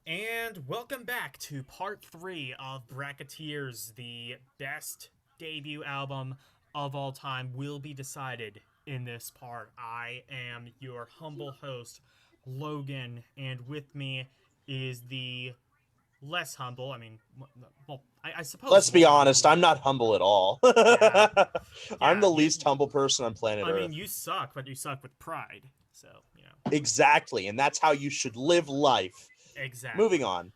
And welcome back to part 3 of Bracketeers. The best debut album of all time will be decided in this part. I am your humble host, Logan, and with me is the less humble, I suppose Let's be more honest, humble. I'm not humble at all. Yeah, I'm yeah, the least humble person on planet I mean, Earth. you suck, but you suck with pride. So, Exactly, and that's how you should live life. Moving exactly. on.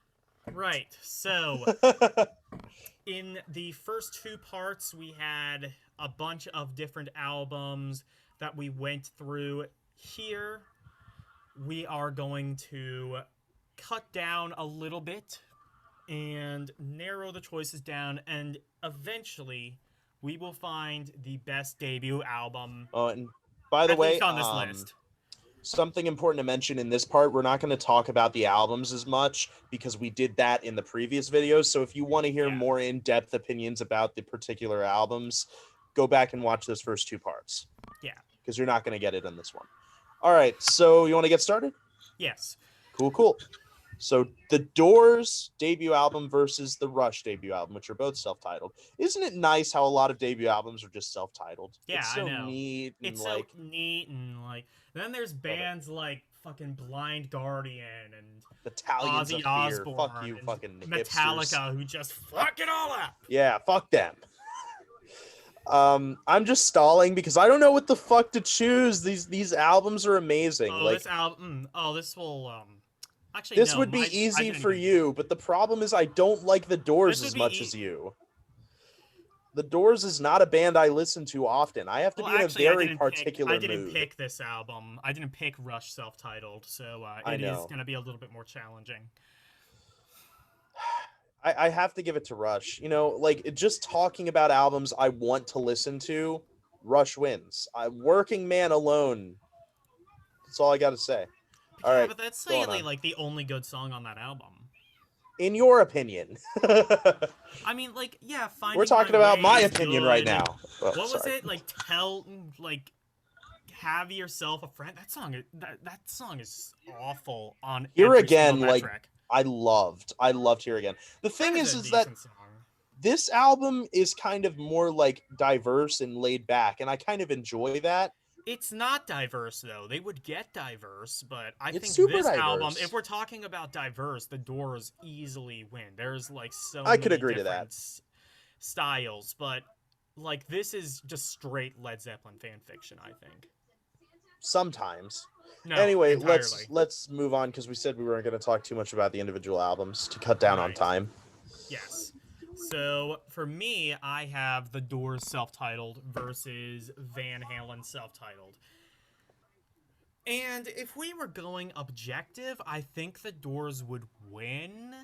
Right, so in the first two parts, we had a bunch of different albums that we went through. Here, we are going to cut down a little bit and narrow the choices down, and eventually, we will find the best debut album, And by the at least way, on this list. something important to mention in this part, we're not going to talk about the albums as much because we did that in the previous videos. So if you want to hear Yeah, more in-depth opinions about the particular albums, go back and watch those first two parts yeah, because you're not going to get it in this one. All right, so you want to get started? yes. Cool. So the Doors debut album versus the Rush debut album, which are both self-titled. Isn't it nice how a lot of debut albums are just self-titled? Yeah, It's I so know. neat and It's so like neat and like then there's love it. bands like fucking Blind Guardian and Battalions Ozzy of Fear. Fuck Osbourne you, and fucking hipsters. Metallica who just fuck it all up. Yeah, fuck them. I'm just stalling because I don't know what the fuck to choose. These albums are amazing. Oh, this Like album. Oh, this will. Actually, this no. would be I easy didn't for even do it. you, but the problem is I don't like the Doors This would as be. much as you. The Doors is not a band I listen to often. I have to Well, be in a actually, I very didn't pick. I particular didn't mood. pick this album. I didn't pick Rush self-titled, so I it is know. gonna be a little bit more challenging. I have to give it to Rush. You know, like just talking about albums I want to listen to, Rush wins. Working Man Alone. That's all I got to say. But All yeah, right, but that's going really on. like the only good song on that album. In your opinion, I mean, like, yeah, we're Finding My talking about Way my is opinion right good. now. Oh, What was sorry. it? Like, Have Yourself a Friend. That song is awful on Here every single again, like metric. I loved Here Again. The That thing is a is that decent song. this album is kind of more like diverse and laid back, and I kind of enjoy that. It's not diverse though. They would get diverse, but I It's think super this album, if diverse. we're talking about diverse, The Doors easily win. There's like so I could many agree to that. different styles, but like this is just straight Led Zeppelin fan fiction, I think. Sometimes. No, Anyway, let's entirely. let's move on because we said we weren't going to talk too much about the individual albums to cut down on Right. time. Yes. So for me, I have The Doors self-titled versus Van Halen self-titled. And if we were going objective, I think The Doors would win,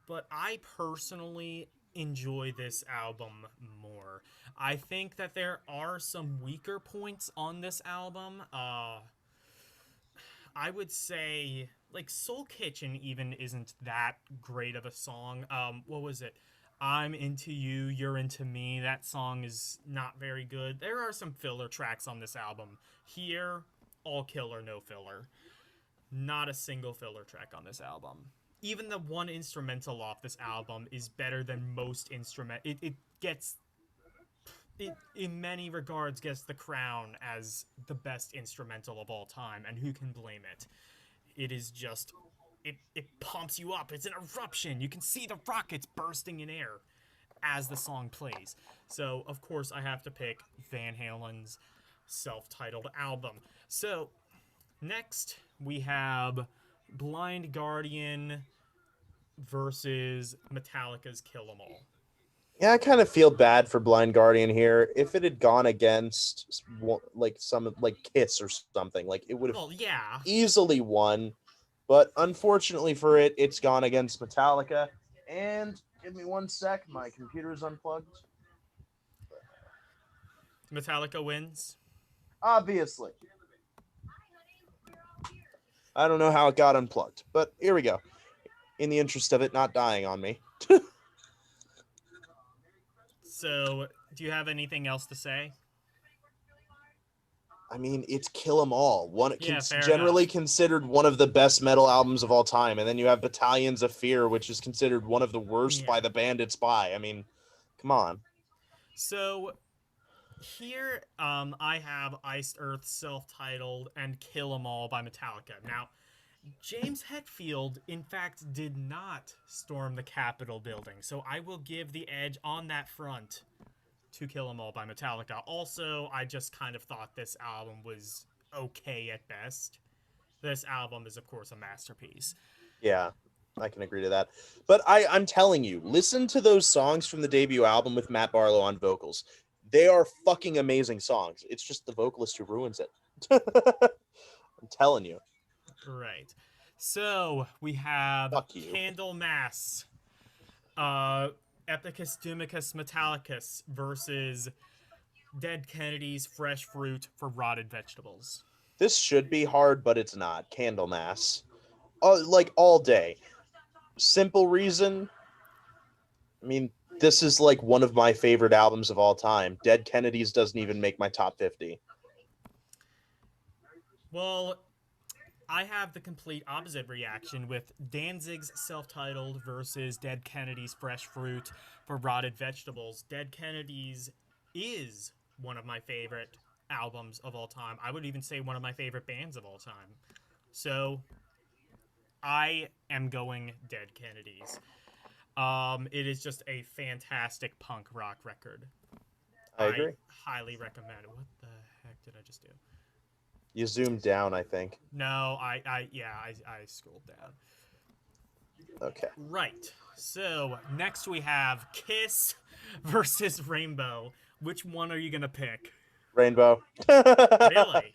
but I personally enjoy this album more. I think that there are some weaker points on this album. I would say like Soul Kitchen even isn't that great of a song. What was it? I'm into you, you're into me. That song is not very good. There are some filler tracks on this album. Here, all killer, no filler. Not a single filler track on this album. Even the one instrumental off this album is better than most instrument. It gets it in many regards gets the crown as the best instrumental of all time, and who can blame it? It is just it pumps you up. It's an eruption. You can see the rockets bursting in air as the song plays. So of course I have to pick Van Halen's self-titled album. So next we have Blind Guardian versus Metallica's Kill 'Em All. Yeah, I kind of feel bad for Blind Guardian here. If it had gone against like some like Kiss or something, like it would have Well, yeah. easily won. But unfortunately for it, it's gone against Metallica. And give me one sec, my computer's unplugged. Metallica wins. Obviously. I don't know how it got unplugged, but here we go. In the interest of it not dying on me. So, do you have anything else to say? I mean, it's Kill 'Em All. Yeah, fair Generally enough. considered one of the best metal albums of all time. And then you have Battalions of Fear, which is considered one of the worst by Yeah. the band it's by. I mean, come on. So here, I have Iced Earth self-titled and Kill 'Em All by Metallica. Now, James Hetfield, in fact, did not storm the Capitol building, so I will give the edge on that front to Kill 'Em All by Metallica. Also, I just kind of thought this album was okay at best. This album is, of course, a masterpiece. Yeah, I can agree to that. But I'm telling you, listen to those songs from the debut album with Matt Barlow on vocals. They are fucking amazing songs. It's just the vocalist who ruins it. I'm telling you. Right. So we have Fuck you. Candlemass, uh, Epicus Doomicus Metallicus versus Dead Kennedy's Fresh Fruit for Rotted Vegetables. This should be hard, but it's not. Candlemass. Like all day. Simple reason. I mean, this is like one of my favorite albums of all time. Dead Kennedys doesn't even make my top 50. Well, I have the complete opposite reaction with Danzig's self-titled versus Dead Kennedy's Fresh Fruit for Rotted Vegetables. Dead Kennedy's is one of my favorite albums of all time. I would even say one of my favorite bands of all time. So I am going Dead Kennedys. It is just a fantastic punk rock record. I I agree. highly recommend it. What the heck did I just do? You zoomed down, I think. No, I scrolled down. Okay. Right. So next we have Kiss versus Rainbow. Which one are you gonna pick? Rainbow. Really?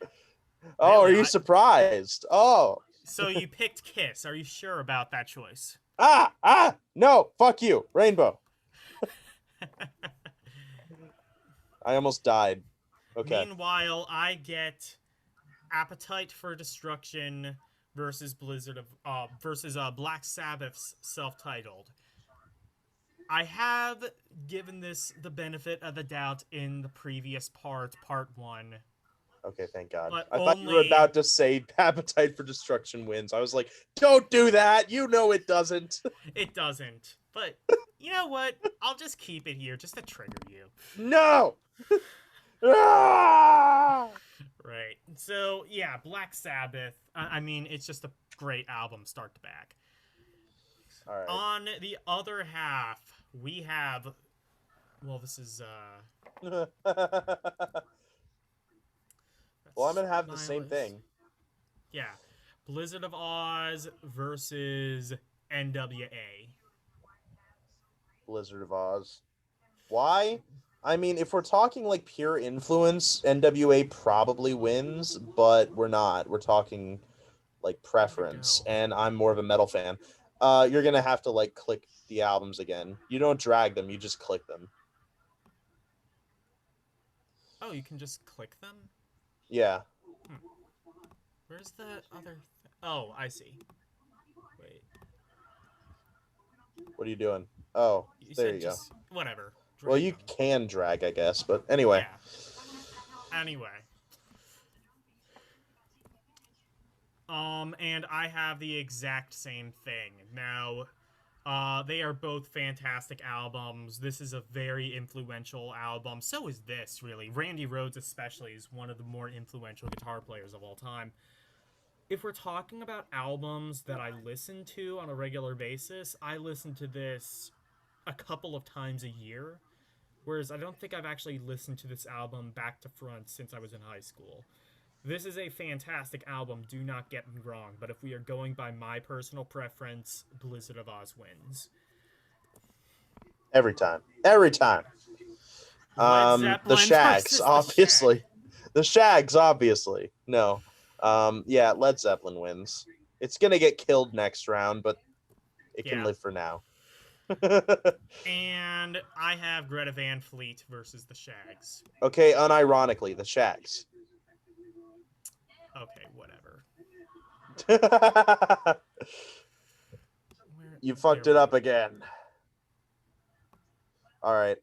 Oh, are Really? you surprised? Oh. So you picked Kiss. Are you sure about that choice? No, fuck you. Rainbow. I almost died. Okay. Meanwhile, I get Appetite for Destruction versus Black Sabbath's self-titled. I have given this the benefit of the doubt in the previous part 1. Okay, thank God. But I thought you were about to say Appetite for Destruction wins. I was like, don't do that. You know it doesn't. It doesn't. But you know what? I'll just keep it here just to trigger you. No. Ah! Right. So, yeah, Black Sabbath. I mean, it's just a great album start to back. All right. On the other half, we have. Well, this is. Well, I'm going to have the same list. thing. Yeah. Blizzard of Oz versus NWA. Blizzard of Oz. Why? I mean, if we're talking like pure influence, NWA probably wins, but we're not. We're talking like preference, and I'm more of a metal fan. You're gonna have to like click the albums again. You don't drag them; you just click them. Oh, you can just click them? Yeah. Where's the other? Oh, I see. Wait. What are you doing? Oh, there you go. Whatever. Well, you can drag, I guess, but anyway. Yeah. Anyway. And I have the exact same thing. Now, they are both fantastic albums. This is a very influential album. So is this, really. Randy Rhoads especially is one of the more influential guitar players of all time. If we're talking about albums that I listen to on a regular basis, I listen to this a couple of times a year. Whereas I don't think I've actually listened to this album back to front since I was in high school. This is a fantastic album, do not get me wrong, but if we are going by my personal preference, Blizzard of Oz wins. Every time. Every time. The Shags, obviously. The Shags, obviously. No. Yeah, Led Zeppelin wins. It's gonna get killed next round, but it can live for now. And I have Greta Van Fleet versus the Shags. Okay, unironically, the Shags. Okay, whatever. You fucked it up again. All right.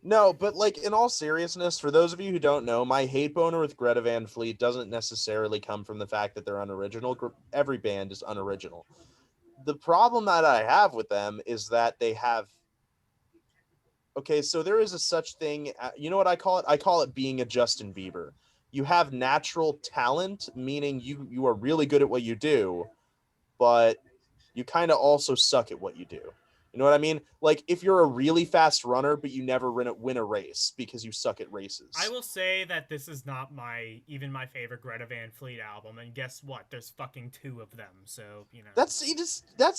No, but like in all seriousness, for those of you who don't know, my hate boner with Greta Van Fleet doesn't necessarily come from the fact that they're unoriginal. Every band is unoriginal. The problem that I have with them is that they have okay, so there is a such thing. You know what I call it? I call it being a Justin Bieber. You have natural talent, meaning you are really good at what you do, but you kind of also suck at what you do. You know what I mean? Like if you're a really fast runner, but you never win a race because you suck at I races. will say that this is not my favorite Greta Van Fleet album, and guess what? There's fucking two of them, so you know. That's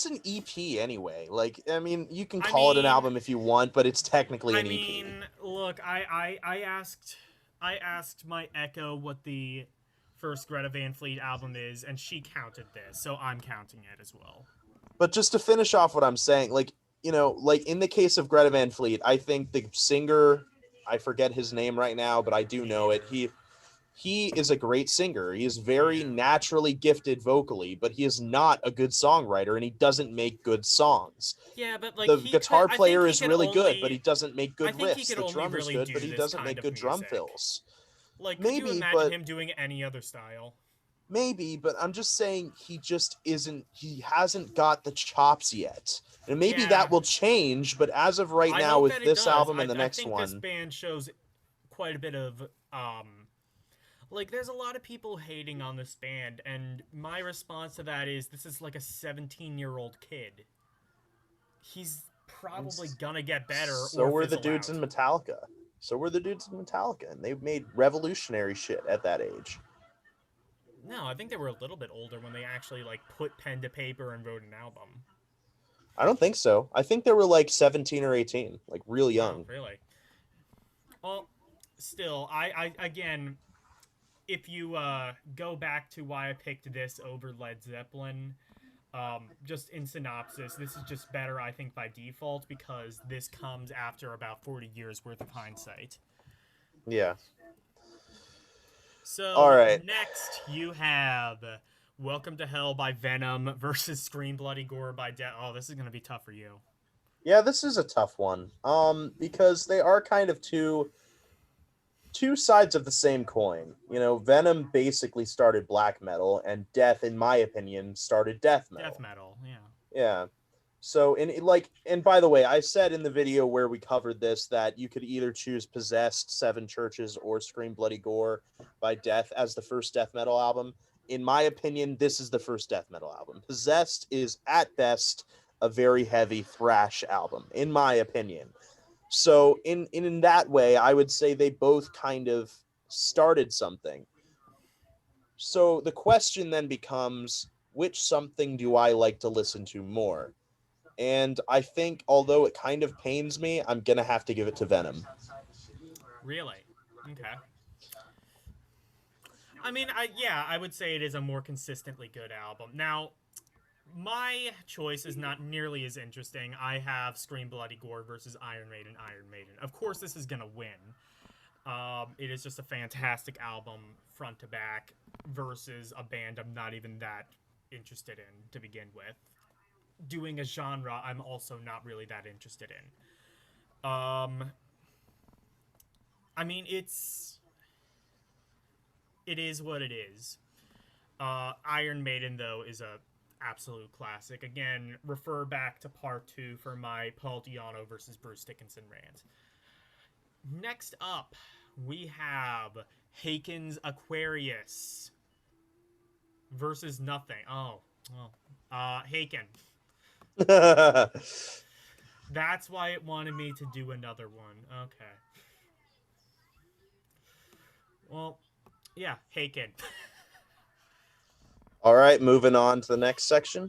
an EP anyway. Like I mean, you can I call it an mean, album if you want, but it's technically I an EP. mean, look, I asked my Echo what the first Greta Van Fleet album is, and she counted this, so I'm counting it as well. But just to finish off what I'm saying, like like in the case of Greta Van Fleet, I think the singer, I forget his name right now, but I do Me know it. neither. He is a great singer. He is very Yeah. naturally gifted vocally, but he is not a good songwriter and he doesn't make good songs. Yeah, but like The he could guitar I think player he is could really good, but only he doesn't make I good think he riffs. could The only drummer's really good, but do he this doesn't kind make of good drum music. fills. Like, could you Maybe, imagine but him doing any other style? maybe, but I'm just saying he just isn't he hasn't got the chops yet. And maybe Yeah, that will change, but as of right I now hope with that it this does. album and the I next think this one, band shows quite a bit of like there's a lot of people hating on this band, and my response to that is this is like a 17-year-old kid. He's probably gonna get better so or were the fizzle dudes in out. Metallica. So were the dudes in Metallica, and they made revolutionary shit at that age. No, I think they were a little bit older when they actually like put pen to paper and wrote an album. I don't think so. I think they were like 17 or 18, like real Oh, young. really? Well, still, I again, if you go back to why I picked this over Led Zeppelin, just in synopsis, this is just better, I think, by default because this comes after about 40 years worth of hindsight. Yeah. All So right. next you have Welcome to Hell by Venom versus Scream Bloody Gore by Death. Oh, this is gonna be tough for you. Yeah, this is a tough one. Because they are kind of two sides of the same coin. Venom basically started black metal, and Death, in my opinion, started death Death metal. metal, yeah. Yeah. So, and by the way, I said in the video where we covered this that you could either choose Possessed, Seven Churches, or Scream Bloody Gore by Death as the first death metal album. In my opinion, this is the first death metal album. Possessed is at best a very heavy thrash album, in my opinion. So in that way, I would say they both kind of started something. So the question then becomes, which something do I like to listen to more? And I think, although it kind of pains me, I'm gonna have to give it to Venom. Really? Okay. I mean, I would say it is a more consistently good album. Now, my choice is not nearly as interesting. I have Scream Bloody Gore versus Iron Maiden, Iron Maiden. Of course, this is gonna win. It is just a fantastic album, front to back, versus a band I'm not even that interested in to begin with. Doing a genre I'm also not really that interested in. I mean, it is what it is. Iron Maiden though is a absolute classic. Again, refer back to part 2 for my Paul Diano versus Bruce Dickinson rant. Next up, we have Haken's Aquarius versus Nothing. Oh, well, Haken. That's why it wanted me to do another one. Okay. Well, yeah, Haken. All right, moving on to the next section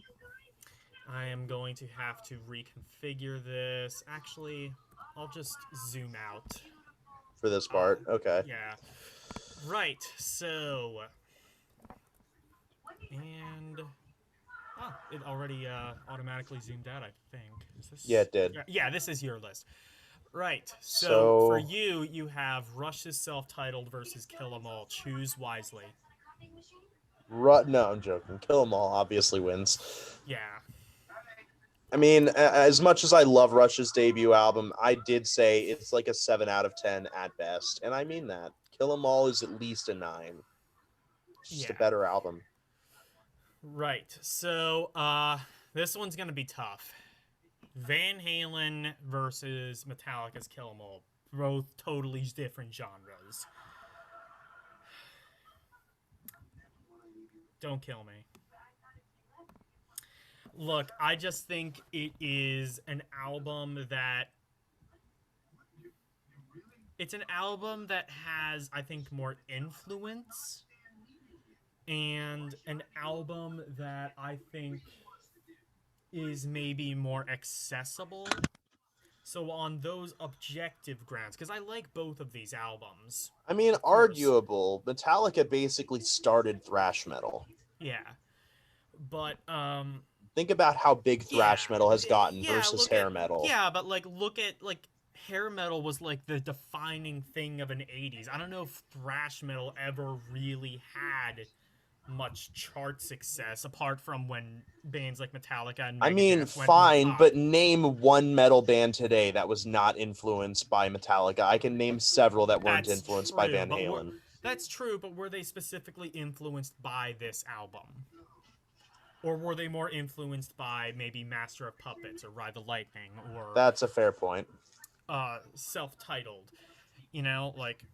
I am going to have to reconfigure this. Actually, I'll just zoom out. for this Uh, part. Okay. yeah. Right. So, and it already automatically zoomed out. I think. Is Yeah, this? it did. Yeah, this is your list. Right. So for So, you have Rush's self-titled versus Kill 'Em All. Choose wisely. no, I'm joking. Kill 'Em All obviously wins. Yeah. I mean, as much as I love Rush's debut album, I did say it's like a 7 out of 10 at best, and I mean that. Kill 'Em All is at least a 9. It's just a Yeah. better album. Right. So, this one's gonna be tough. Van Halen versus Metallica's Kill 'Em All. Both totally different genres. Don't kill me. Look, I just think it is an album that it's an album that has, I think, more influence, and an album that I think is maybe more accessible. So on those objective grounds, because I like both of these albums, I mean, of course, arguable, Metallica basically started thrash metal. yeah, but Think about how big thrash yeah, metal has gotten yeah. versus Look at hair metal. yeah, but like look at like hair metal was like the defining thing of an '80s. I don't know if thrash metal ever really had much chart success apart from when bands like Metallica and I mean, Megadeth went fine, pop. but name one metal band today that was not influenced by Metallica. I can name several that weren't That's influenced by true, Van Halen. that's true, but were they specifically influenced by this album? Or were they more influenced by maybe Master of Puppets or Ride the Lightning or That's a fair point. self-titled? You know, like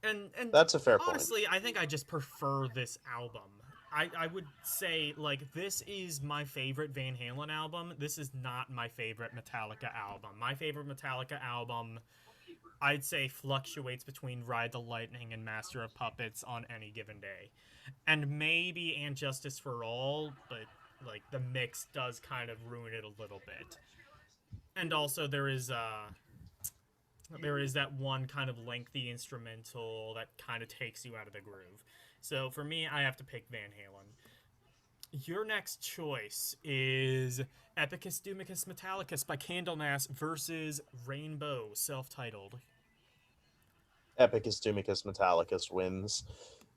and That's a fair point. honestly, I think I just prefer this album. I would say like this is my favorite Van Halen album. This is not my favorite Metallica album. My favorite Metallica album I'd say fluctuates between Ride the Lightning and Master of Puppets on any given day. And maybe And Justice for All, but like the mix does kind of ruin it a little bit. And also there is that one kind of lengthy instrumental that kind of takes you out of the groove. So for me, I have to pick Van Halen. Your next choice is Epicus Doomicus Metallicus by Candlemass versus Rainbow, self-titled. Epicus Doomicus Metallicus wins.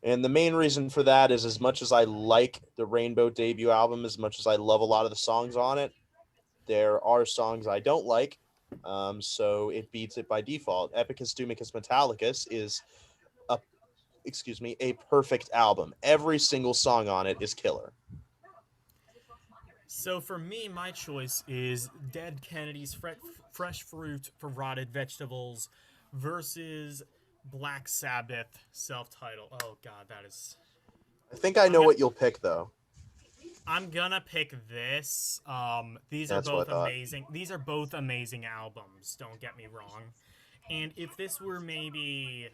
And the main reason for that is as much as I like the Rainbow debut album, as much as I love a lot of the songs on it, there are songs I don't like. So it beats it by default. Epicus Doomicus Metallicus is a a perfect album. Every single song on it is killer. So for me, my choice is Dead Kennedy's Fresh Fruit for Rotted Vegetables versus Black Sabbath self-titled. Oh god, that is I think I I'm know gonna what you'll pick though. I'm gonna pick this. These are That's what both I thought. amazing. These are both amazing albums. Don't get me wrong. And if this were maybe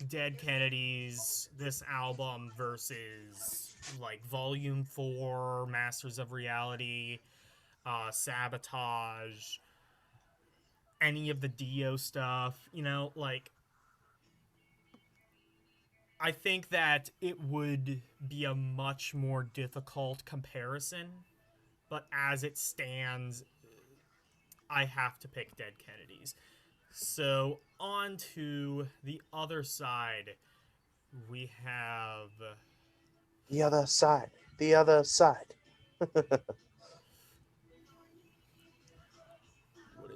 Dead Kennedys, this album versus like Volume 4, Masters of Reality, Sabotage, any of the Dio stuff, you know, like I think that it would be a much more difficult comparison, but as it stands, I have to pick Dead Kennedys. So, on to the other side, we have The other side. The other side. what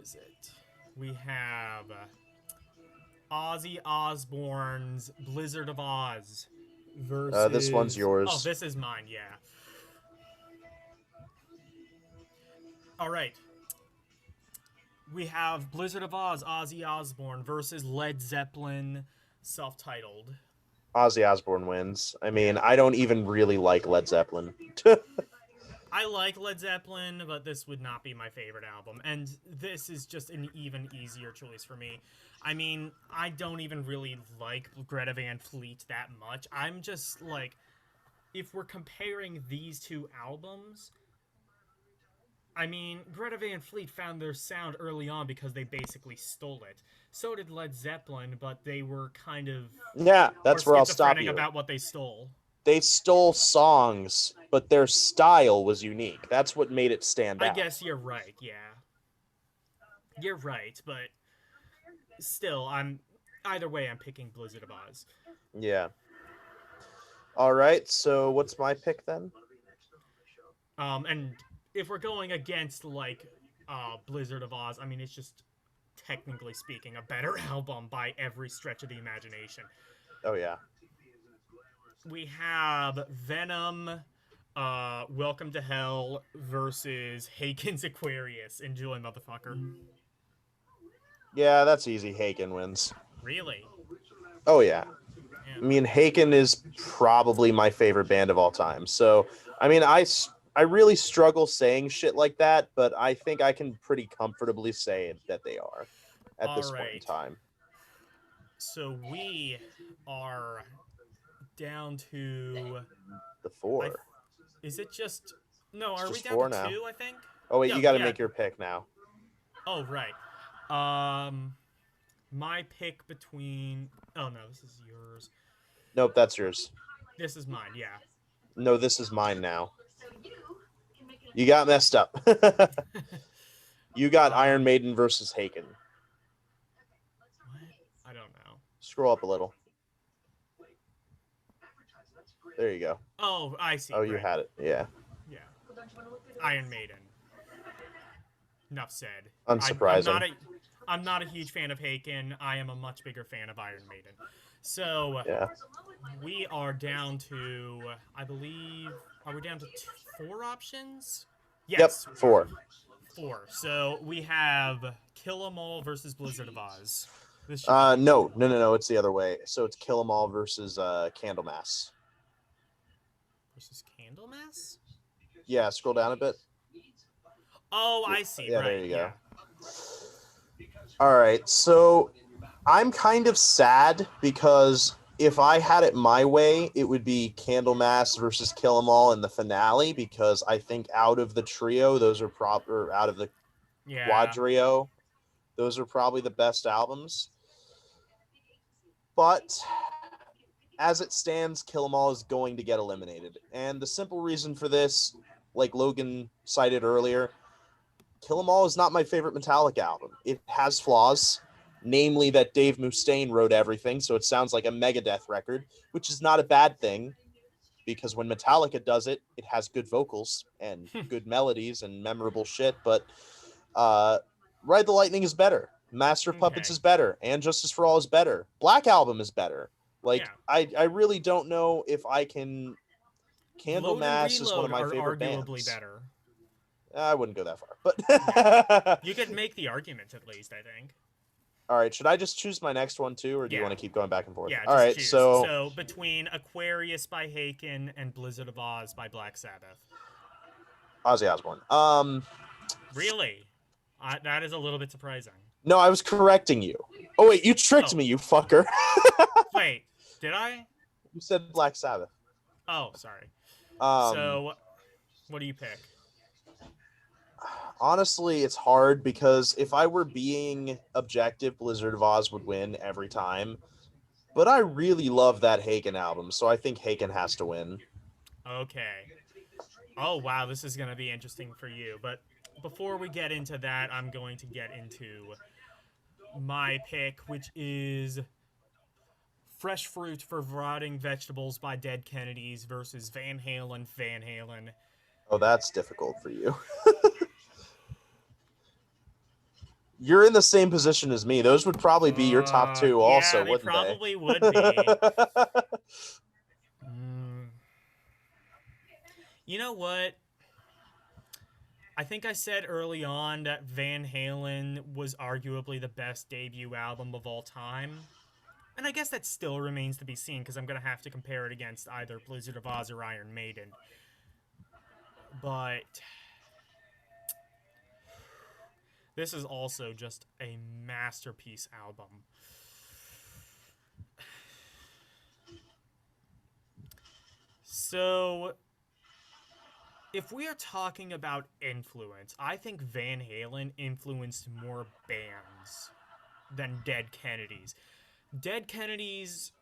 is it? We have Ozzy Osbourne's Blizzard of Oz This one's versus. Oh, yours. this is mine, yeah. All right. We have Blizzard of Oz, Ozzy Osbourne versus Led Zeppelin, self titled. Ozzy Osbourne wins. I mean, Yeah. I don't even really like Led Zeppelin. I like Led Zeppelin, but this would not be my favorite album. And this is just an even easier choice for me. I mean, I don't even really like Greta Van Fleet that much. I'm just like, if we're comparing these two albums, I mean, Greta Van Fleet found their sound early on because they basically stole it. So did Led Zeppelin, but they were kind of Yeah, more that's where I'll stop schizophrenic you. about what they stole. They stole songs, but their style was unique. That's what made it stand I out. guess you're right, yeah. You're right, but still, I'm either way. I'm picking Blizzard of Oz. Yeah. All right. So what's my pick then? And if we're going against like Blizzard of Oz, I mean it's just technically speaking a better album by every stretch of the imagination. Oh yeah. We have Venom, Welcome to Hell versus Haken's Aquarius. Enjoy, motherfucker. Yeah, that's easy. Haken wins. Really? Oh yeah. I Man. mean, Haken is probably my favorite band of all time. So, I mean, I really struggle saying shit like that, but I think I can pretty comfortably say that they are at All this point in right. time. So we are down to The I four. is it just no, It's are we just down to four now. 2, I think? Oh wait, Yeah, you got to yeah. make your pick now. Oh, right. Um my pick between oh no, this is yours. Nope, that's yours. This is mine, yeah. No, this is mine now. You got messed up. You got Iron um Maiden versus Haken. what? I don't know. Scroll up a little. There you go. Oh, I see, Oh, you right. had it. Yeah. Yeah. Iron Maiden. Enough said. I'm not Unsurprising. a I'm not a huge fan of Haken. I am a much bigger fan of Iron Maiden. So Yeah. we are down to, I believe, are we down to 4 options? Yep. Yes, Four. 4. So we have Kill 'Em All versus Blizzard of Oz. This should be easy. No. It's the other way. So it's Kill 'Em All versus Candlemass. Versus Candlemass? Yeah. Scroll down a bit. Oh, I see. Yeah. Right. There you go. Yeah. All right. So I'm kind of sad because if I had it my way, it would be Candlemass versus Kill 'Em All in the finale because I think out of the trio, those are proper out of the Yeah. quadrio, those are probably the best albums. But as it stands, Kill 'Em All is going to get eliminated. And the simple reason for this, like Logan cited earlier, Kill 'Em All is not my favorite Metallica album. It has flaws, namely that Dave Mustaine wrote everything, so it sounds like a Megadeth record, which is not a bad thing, because when Metallica does it, it has good vocals and good melodies and memorable shit, but Ride the Lightning is better. Master of Puppets Okay. is better. And Justice for All is better. Black Album is better. Like, Yeah. I really don't know if I can... Load and Candlemass is one of Reload my are favorite arguably bands. better. I wouldn't go that far, Yeah. but... You could make the argument at least, I think. All right, should I just choose my next one too, or do you Yeah. want to keep going back and forth? Yeah, All just right, choose. so So between Aquarius by Haken and Blizzard of Oz by Black Sabbath. Ozzy Osbourne. Really? That is a little bit surprising. No, I was correcting you. Oh wait, you tricked Oh. me, you fucker. Wait, did I? You said Black Sabbath. Oh, sorry. Um, So, what do you pick? Honestly, it's hard because if I were being objective, Blizzard of Oz would win every time. But I really love that Haken album, so I think Haken has to win. Okay. Oh, wow, this is going to be interesting for you. But before we get into that, I'm going to get into my pick, which is Fresh Fruit for Rotting Vegetables by Dead Kennedys versus Van Halen, Van Halen. Oh, that's difficult for you. You're in the same position as me. Those would probably be your top two also, Yeah, they wouldn't they? probably would be. You know what? I think I said early on that Van Halen was arguably the best debut album of all time. And I guess that still remains to be seen because I'm going to have to compare it against either Blizzard of Oz or Iron Maiden. But this is also just a masterpiece album. So, if we are talking about influence, I think Van Halen influenced more bands than Dead Kennedys. Dead Kennedys,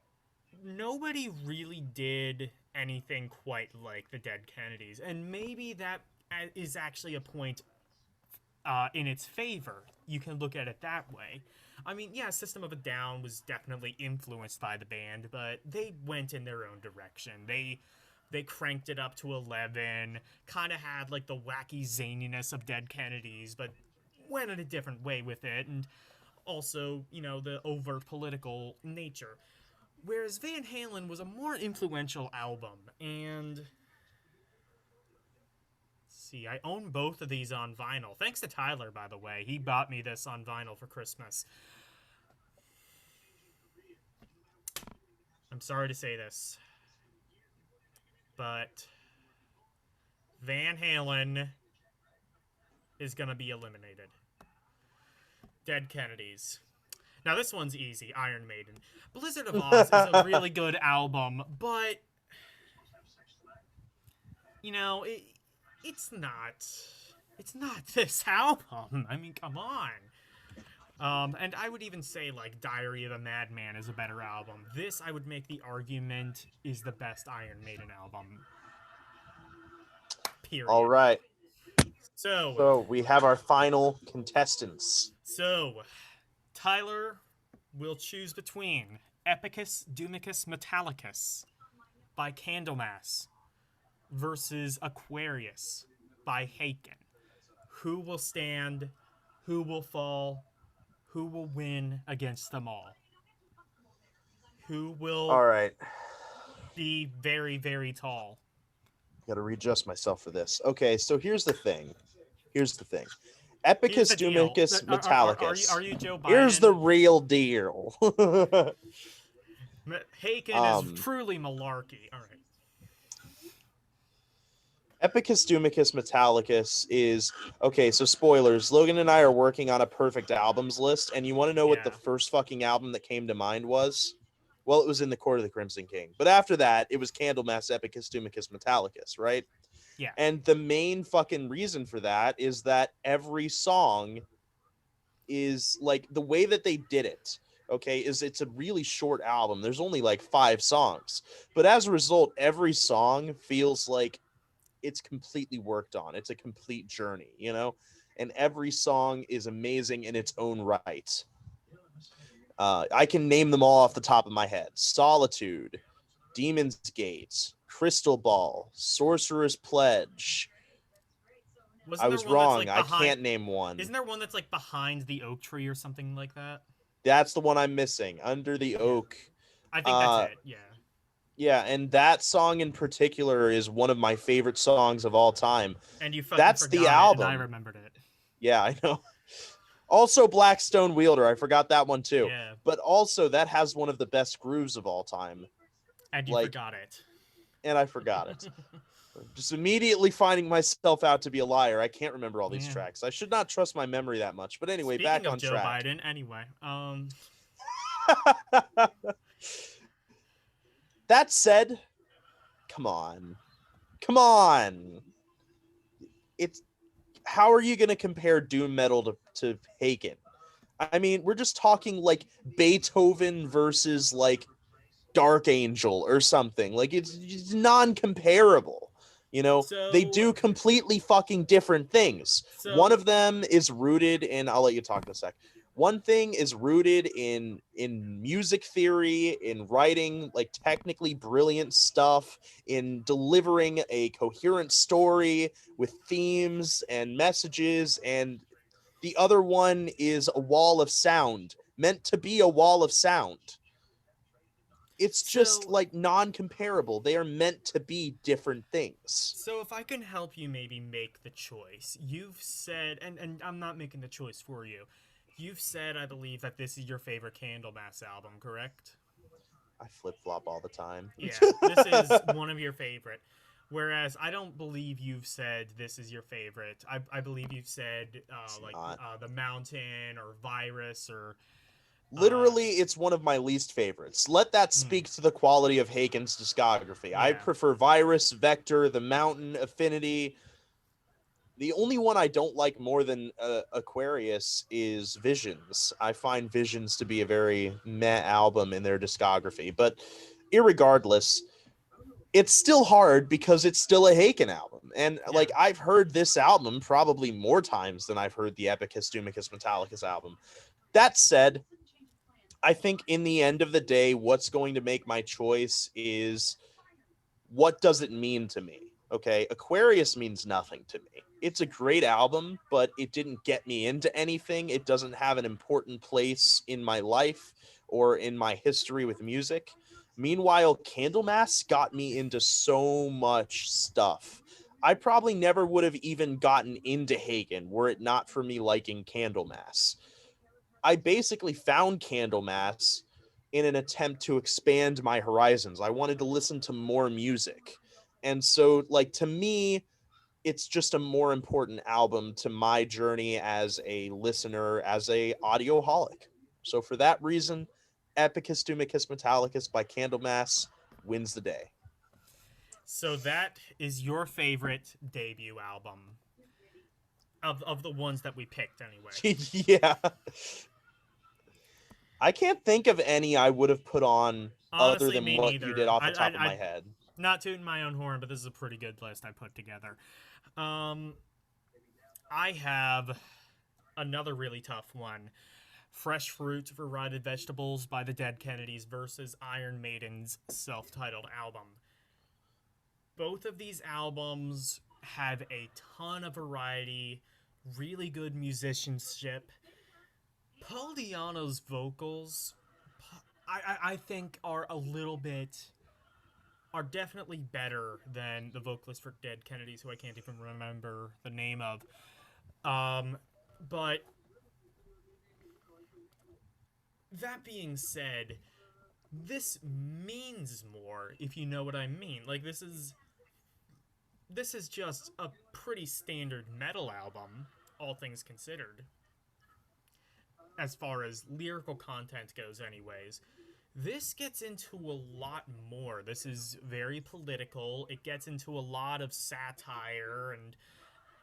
nobody really did anything quite like the Dead Kennedys. And maybe that is actually a point in its favor. You can look at it that way. I mean, yeah, System of a Down was definitely influenced by the band, but they went in their own direction. They They cranked it up to 11. Kind of had like the wacky zaniness of Dead Kennedys, but went in a different way with it, and also, the overt political nature. Whereas Van Halen was a more influential album, and see, I own both of these on vinyl. Thanks to Tyler, by the way. He bought me this on vinyl for Christmas. I'm sorry to say this, but Van Halen is going to be eliminated. Dead Kennedys. Now, this one's easy, Iron Maiden. Blizzard of Oz is a really good album, but, it's not. It's not this album. I mean, come on. And I would even say, like, Diary of a Madman is a better album. This, I would make the argument, is the best Iron Maiden album. Period. All right. So we have our final contestants. So, Tyler will choose between Epicus Doomicus Metallicus by Candlemass versus Aquarius by Haken. Who will stand? Who will fall? Who will win against them all? Who will All right. be very, very tall? Got to readjust myself for this. Okay, so here's the thing. Epicus Doomicus Metallicus. Are you Joe Biden? Here's the real deal. Haken is truly malarkey. All right. Epicus Doomicus Metallicus is okay. So spoilers. Logan and I are working on a perfect albums list, and you want to know what the first fucking album that came to mind was? Well, it was In the Court of the Crimson King. But after that, it was Candlemass Epicus Doomicus Metallicus, right? Yeah. And the main fucking reason for that is that every song is like the way that they did it. Okay, is it's a really short album. There's only like 5 songs, but as a result, every song feels like it's completely worked on. It's a complete journey, and every song is amazing in its own right. I can name them all off the top of my head. Solitude, Demon's Gate, Crystal Ball, Sorcerer's Pledge. I was wrong. I can't name one. Isn't there one that's like behind the oak tree or something like that? That's the one I'm missing. Under the Oak. I think that's it. Yeah. Yeah, and that song in particular is one of my favorite songs of all time. And you fucking That's forgot the album. And I remembered it. Yeah, I know. Also, Blackstone Wielder. I forgot that one too. Yeah. But also, that has one of the best grooves of all time. And you forgot it. And I forgot it. Just immediately finding myself out to be a liar. I can't remember all these tracks. I should not trust my memory that much. But anyway, Speaking back of on Joe track. Biden, anyway. That said, come on. It's how are you going to compare doom metal to Haken? I mean, we're just talking like Beethoven versus like Dark Angel or something. Like it's non-comparable. They do completely fucking different things. One of them is rooted in, I'll let you talk in a sec. One thing is rooted in music theory, in writing like technically brilliant stuff, in delivering a coherent story with themes and messages, and the other one is a wall of sound, meant to be a wall of sound. It's just like non-comparable. They are meant to be different things. So if I can help you maybe make the choice, you've said, and I'm not making the choice for you, you've said, I believe, that this is your favorite Candlemass album, correct? I flip-flop all the time. Yeah, this is one of your favorite. Whereas I don't believe you've said this is your favorite. I believe you've said The Mountain or Virus or... Literally, it's one of my least favorites. Let that speak to the quality of Haken's discography. Yeah. I prefer Virus, Vector, The Mountain, Affinity. The only one I don't like more than Aquarius is Visions. I find Visions to be a very meh album in their discography. But irregardless, it's still hard because it's still a Haken album. And like I've heard this album probably more times than I've heard the Epicus Doomicus Metallicus album. That said, I think in the end of the day, what's going to make my choice is what does it mean to me? Okay, Aquarius means nothing to me. It's a great album, but it didn't get me into anything. It doesn't have an important place in my life or in my history with music. Meanwhile, Candlemass got me into so much stuff. I probably never would have even gotten into Hagen were it not for me liking Candlemass. I basically found Candlemass in an attempt to expand my horizons. I wanted to listen to more music. And so, like, to me, it's just a more important album to my journey as a listener, as a audioholic. So for that reason, Epicus Dumicus Metallicus by Candlemass wins the day. So that is your favorite debut album of the ones that we picked, anyway. Yeah. I can't think of any I would have put on other Honestly, than me what you did neither. off the top of my I head. not tooting my own horn, but this is a pretty good list I put together. Um, I have another really tough one. Fresh Fruit for Rotted Vegetables by the Dead Kennedys versus Iron Maiden's self-titled album. Both of these albums have a ton of variety, really good musicianship. Paul Diano's vocals, I think, are definitely better than the vocalist for Dead Kennedys, who I can't even remember the name of. But that being said, this means more, if you know what I mean. Like, this is just a pretty standard metal album, all things considered, as far as lyrical content goes, anyways. This gets into a lot more. This is very political. It gets into a lot of satire, and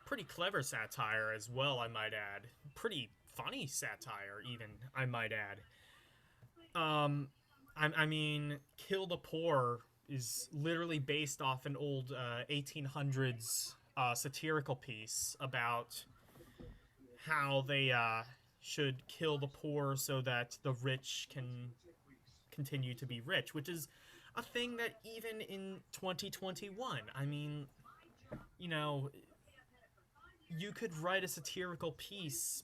pretty clever satire as well, I might add. Pretty funny satire, even, I might add. I mean, Kill the Poor is literally based off an old 1800s satirical piece about how they should kill the poor so that the rich can continue to be rich, which is a thing that even in 2021, I mean, you know, you could write a satirical piece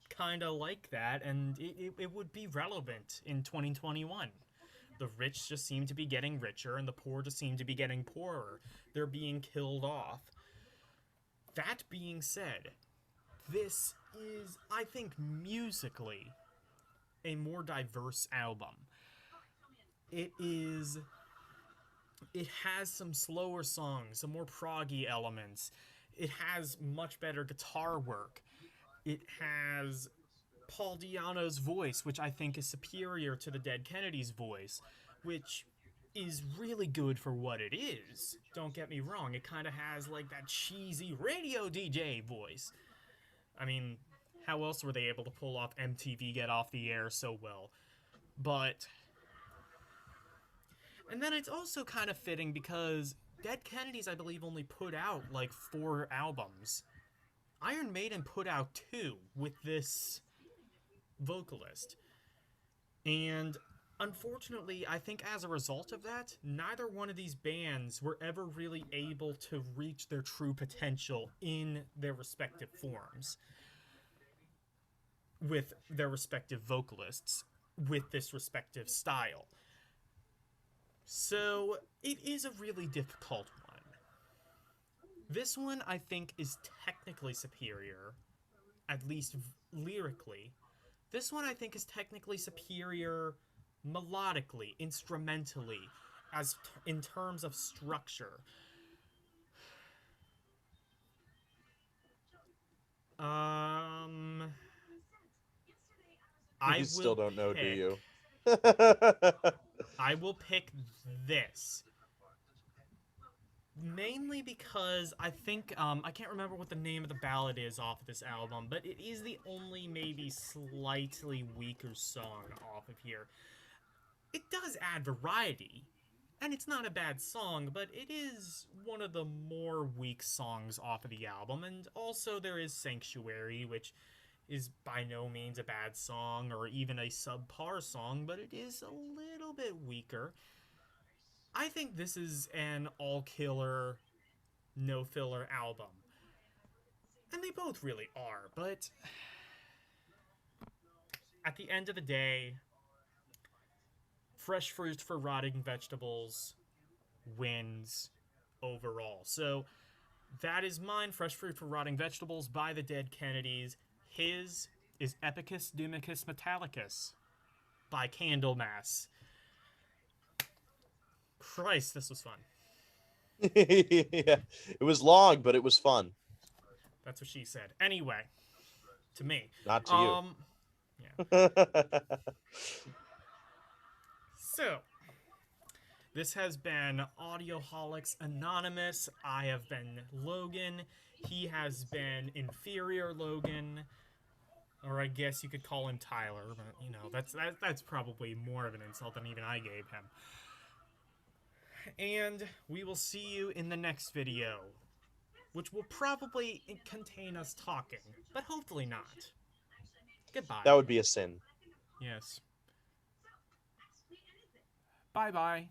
kind of like that, and it would be relevant in 2021. The rich just seem to be getting richer, and the poor just seem to be getting poorer. They're being killed off. That being said, this is, I think, musically a more diverse album. It is. It has some slower songs, some more proggy elements. It has much better guitar work. It has Paul Diano's voice, which I think is superior to the Dead Kennedys' voice, which is really good for what it is. Don't get me wrong, it kind of has like that cheesy radio DJ voice. I mean, how else were they able to pull off MTV Get Off the Air so well? But. And then it's also kind of fitting because Dead Kennedys, I believe, only put out like 4 albums. Iron Maiden put out 2 with this vocalist. And unfortunately, I think as a result of that, neither one of these bands were ever really able to reach their true potential in their respective forms with their respective vocalists with this respective style. So it is a really difficult one. This one, I think, is technically superior, at least lyrically. This one, I think, is technically superior melodically, instrumentally, in terms of structure. Um, I You still will don't know, do pick. you? I will pick this. Mainly because I think I can't remember what the name of the ballad is off of this album, but it is the only maybe slightly weaker song off of here. It does add variety, and it's not a bad song, but it is one of the more weak songs off of the album. And also there is Sanctuary, which is by no means a bad song or even a subpar song, but it is a little bit weaker. I think this is an all killer, no filler album. And they both really are, but at the end of the day, Fresh Fruit for Rotting Vegetables wins overall. So that is mine, Fresh Fruit for Rotting Vegetables by the Dead Kennedys. His is Epicus Dumicus Metallicus by Candlemass. Christ, this was fun. Yeah, it was long, but it was fun. That's what she said. Anyway, to me. Not to you. Um, yeah. So, this has been Audioholics Anonymous. I have been Logan. He has been Inferior Logan. Or I guess you could call him Tyler, but you know, that's probably more of an insult than even I gave him. And we will see you in the next video, which will probably contain us talking, but hopefully not. Goodbye. That would be a sin. Yes. Bye bye.